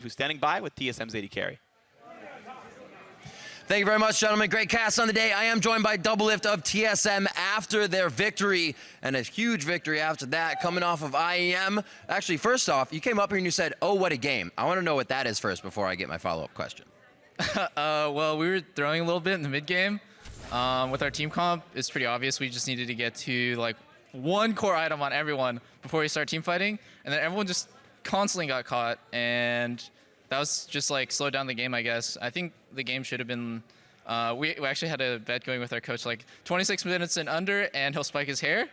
who's standing by with TSM's AD carry. Thank you very much, gentlemen. Great cast on the day. I am joined by Doublelift of TSM after their victory, and a huge victory after that, coming off of IEM. Actually, first off, you came up here and you said, oh, what a game. I want to know what that is first before I get my follow-up question. Well, we were throwing a little bit in the mid game. With our team comp, it's pretty obvious we just needed to get to like one core item on everyone before we start team fighting, and then everyone just constantly got caught, and that was just like slowed down the game, I guess. I think the game should have been, we actually had a bet going with our coach, like 26 minutes and under, and he'll spike his hair.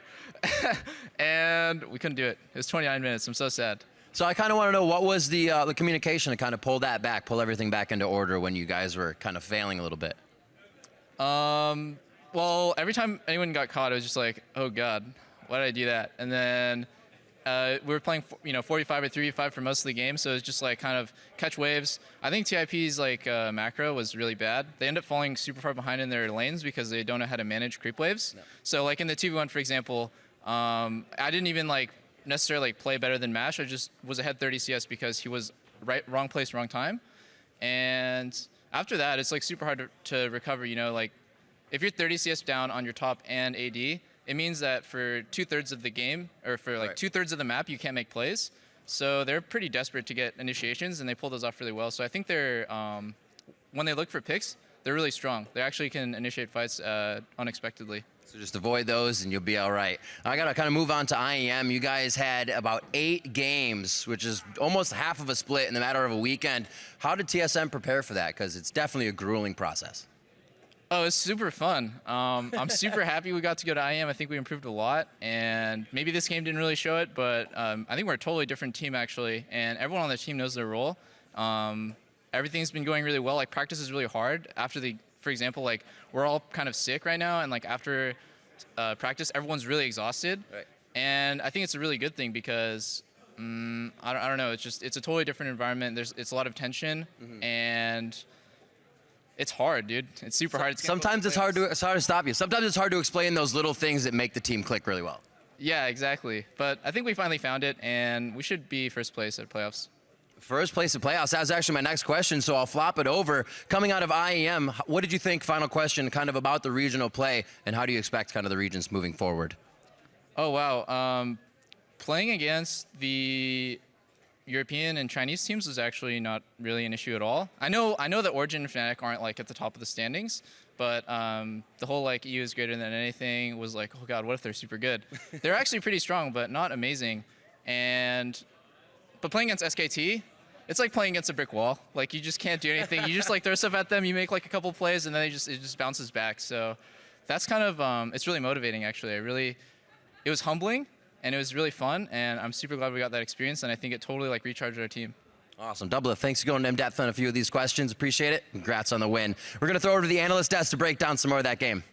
And we couldn't do it. It was 29 minutes. I'm so sad. So I kind of want to know, what was the communication to kind of pull that back, pull everything back into order when you guys were kind of failing a little bit? Well, every time anyone got caught, it was just like, oh God, why did I do that? And then we were playing, 45 or 3v5 for most of the game, so it was just like kind of catch waves. I think TIP's like macro was really bad. They end up falling super far behind in their lanes because they don't know how to manage creep waves. No. So like in the 2v1, for example, I didn't even like necessarily like play better than Mash. I just was ahead 30 CS because he was wrong place, wrong time. And after that, it's like super hard to recover. Like if you're 30 CS down on your top and AD, it means that for 2/3 of the game, or for like 2/3 of the map, you can't make plays. So they're pretty desperate to get initiations, and they pull those off really well. So I think they're, when they look for picks, they're really strong. They actually can initiate fights unexpectedly. So just avoid those and you'll be all right. I got to kind of move on to IEM. You guys had about 8 games, which is almost half of a split in the matter of a weekend. How did TSM prepare for that? Because it's definitely a grueling process. Oh, it's super fun. I'm super happy we got to go to IEM. I think we improved a lot, and maybe this game didn't really show it, but I think we're a totally different team, actually, and everyone on the team knows their role. Everything's been going really well. Like, practice is really hard. For example, like, we're all kind of sick right now, and like after practice, everyone's really exhausted. Right. And I think it's a really good thing because I don't know. It's a totally different environment. It's a lot of tension, and it's hard, dude. It's super hard. Sometimes it's hard to stop you. Sometimes it's hard to explain those little things that make the team click really well. Yeah, exactly. But I think we finally found it, and we should be first place at playoffs. First place at playoffs. That was actually my next question, so I'll flop it over. Coming out of IEM, what did you think, final question, kind of about the regional play, and how do you expect kind of the regions moving forward? Oh, wow. Playing against the European and Chinese teams was actually not really an issue at all. I know that Origin and Fnatic aren't like at the top of the standings, but the whole like EU is greater than anything was like, oh God, what if they're super good? They're actually pretty strong, but not amazing. But playing against SKT, it's like playing against a brick wall. Like, you just can't do anything. You just like throw stuff at them, you make like a couple plays, and then it just bounces back. So that's kind of, it's really motivating, actually. It was humbling, and it was really fun, and I'm super glad we got that experience, and I think it totally like recharged our team. Awesome. Doublelift, thanks for going in depth on a few of these questions. Appreciate it. Congrats on the win. We're going to throw over to the analyst desk to break down some more of that game.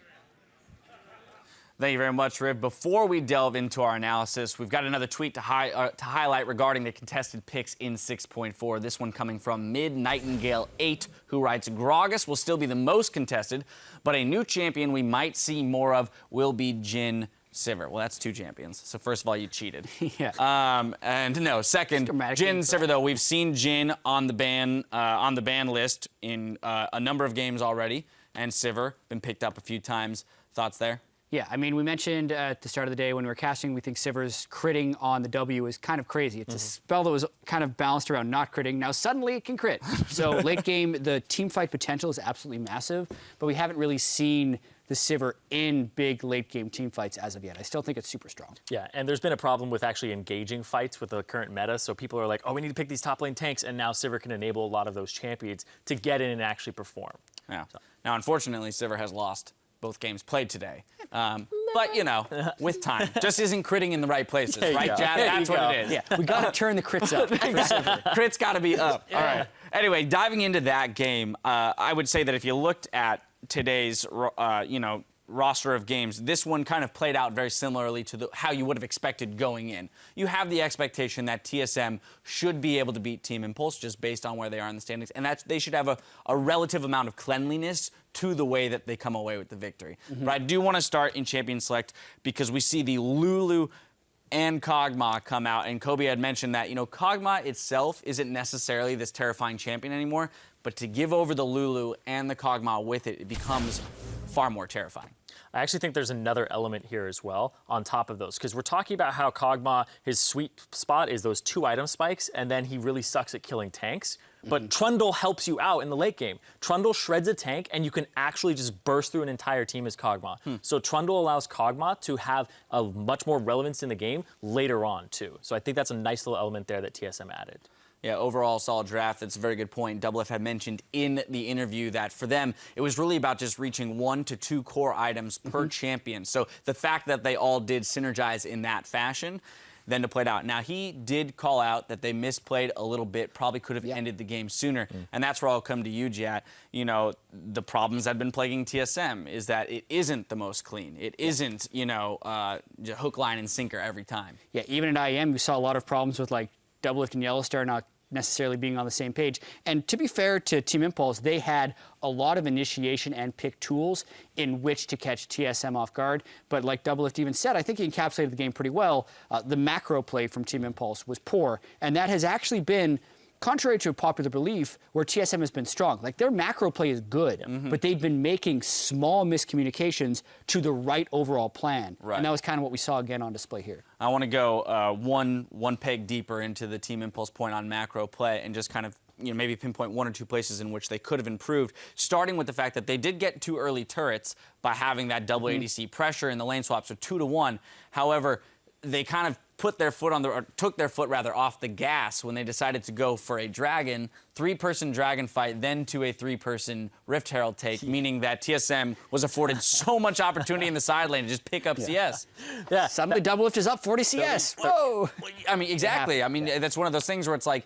Thank you very much, Riv. Before we delve into our analysis, we've got another tweet to highlight regarding the contested picks in 6.4. This one coming from Mid-Nightingale8, who writes, Gragas will still be the most contested, but a new champion we might see more of will be Jhin Sivir. Well, that's 2 champions. So first of all, you cheated. Yeah. And no, second, Jhin Sivir, though, we've seen Jhin on the ban list in a number of games already, and Sivir been picked up a few times. Thoughts there? Yeah, I mean, we mentioned at the start of the day when we were casting, we think Sivir's critting on the W is kind of crazy. It's a spell that was kind of balanced around not critting. Now suddenly it can crit. So late game, the team fight potential is absolutely massive, but we haven't really seen the Sivir in big late game team fights as of yet. I still think it's super strong. Yeah, and there's been a problem with actually engaging fights with the current meta. So people are like, oh, we need to pick these top lane tanks, and now Sivir can enable a lot of those champions to get in and actually perform. Yeah. So. Now, unfortunately, Sivir has lost both games played today. But, with time. Just isn't critting in the right places, right, Jad? That's what it is. Yeah, we got to turn the crits up. Crits got to be up. Yeah. All right. Anyway, diving into that game, I would say that if you looked at today's, roster of games, this one kind of played out very similarly to how you would have expected going in. You have the expectation that TSM should be able to beat Team Impulse just based on where they are in the standings, and that they should have a relative amount of cleanliness to the way that they come away with the victory. But I do want to start in Champion Select because we see the Lulu and Kog'Maw come out, and Kobe had mentioned that, Kog'Maw itself isn't necessarily this terrifying champion anymore, but to give over the Lulu and the Kog'Maw with it, it becomes far more terrifying. I actually think there's another element here as well on top of those, because we're talking about how Kog'Maw, his sweet spot is those 2 item spikes, and then he really sucks at killing tanks. But Trundle helps you out in the late game. Trundle shreds a tank, and you can actually just burst through an entire team as Kog'Maw. So Trundle allows Kog'Maw to have a much more relevance in the game later on, too. So I think that's a nice little element there that TSM added. Yeah, overall solid draft. That's a very good point. Doublelift had mentioned in the interview that for them, it was really about just reaching 1 to 2 core items per champion. So the fact that they all did synergize in that fashion, then to play it out. Now, he did call out that they misplayed a little bit, probably could have ended the game sooner. And that's where I'll come to you, Jat. The problems that have been plaguing TSM is that it isn't the most clean. It isn't, hook, line, and sinker every time. Yeah, even in IEM, we saw a lot of problems with like Doublelift and Yellowstar not necessarily being on the same page. And to be fair to Team Impulse, they had a lot of initiation and pick tools in which to catch TSM off guard. But like Doublelift even said, I think he encapsulated the game pretty well. The macro play from Team Impulse was poor. And that has actually been, contrary to popular belief, where TSM has been strong. Like, their macro play is good, but they've been making small miscommunications to the right overall plan. Right. And that was kind of what we saw again on display here. I want to go one peg deeper into the Team Impulse point on macro play and just kind of maybe pinpoint 1 or 2 places in which they could have improved, starting with the fact that they did get 2 early turrets by having that double ADC pressure in the lane swap, so 2 to 1. However, they kind of took their foot off the gas when they decided to go for a dragon, 3-person dragon fight, then to a 3-person Rift Herald take, meaning that TSM was afforded so much opportunity in the side lane to just pick up CS. Yeah, suddenly Doublelift is up 40 CS. Whoa! I mean, exactly. I mean, that's one of those things where it's like,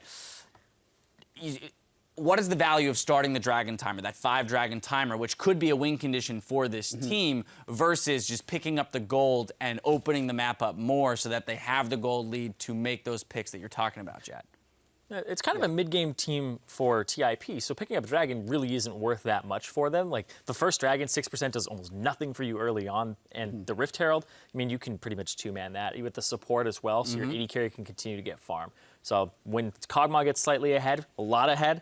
what is the value of starting the dragon timer, that 5 dragon timer, which could be a win condition for this team, versus just picking up the gold and opening the map up more so that they have the gold lead to make those picks that you're talking about, Jad? It's kind of a mid-game team for TIP, so picking up Dragon really isn't worth that much for them. Like, the first Dragon, 6% does almost nothing for you early on, and the Rift Herald, I mean, you can pretty much 2-man that, with the support as well, so your AD carry can continue to get farm. So when Kog'Maw gets slightly ahead, a lot ahead,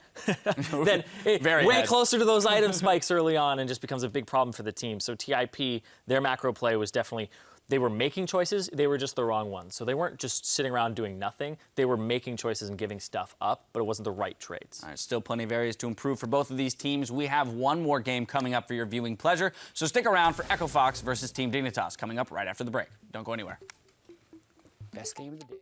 then way closer to those item spikes early on and just becomes a big problem for the team. So TIP, their macro play was definitely, they were making choices, they were just the wrong ones. So they weren't just sitting around doing nothing, they were making choices and giving stuff up, but it wasn't the right trades. All right, still plenty of areas to improve for both of these teams. We have one more game coming up for your viewing pleasure, so stick around for Echo Fox versus Team Dignitas coming up right after the break. Don't go anywhere. Best game of the day.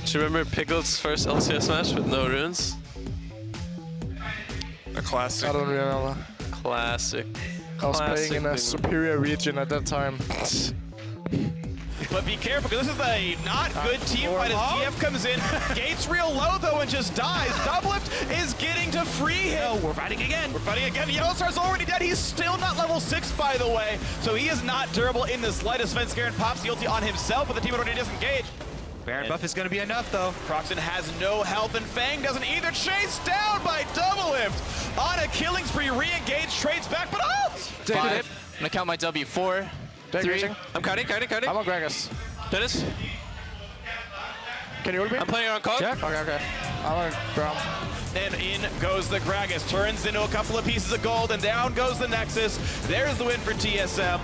Do you remember Pickle's first LCS match with no runes? A classic. I don't remember. Classic. I was playing in a superior region at that time. But be careful, because this is a not good team fight as GF comes in. Gates real low, though, and just dies. Doublelift is getting to free him. We're fighting again. We're fighting again. Yellowstar's already dead. He's still not level 6, by the way. So he is not durable in the slightest. Svenskaren pops the ulti on himself, but the team already disengaged. Baron buff is going to be enough, though. Proxen has no health, and Fang doesn't either. Chased down by Doublelift on a killing spree. Re-engage, trades back, but oh! 5. I'm going to count my W. 4, 3. I'm counting. I'm on Gragas. Dennis? Can you hold me? I'm playing on Cog. Yeah? Okay. I'm on Grom. And in goes the Gragas. Turns into a couple of pieces of gold, and down goes the Nexus. There's the win for TSM.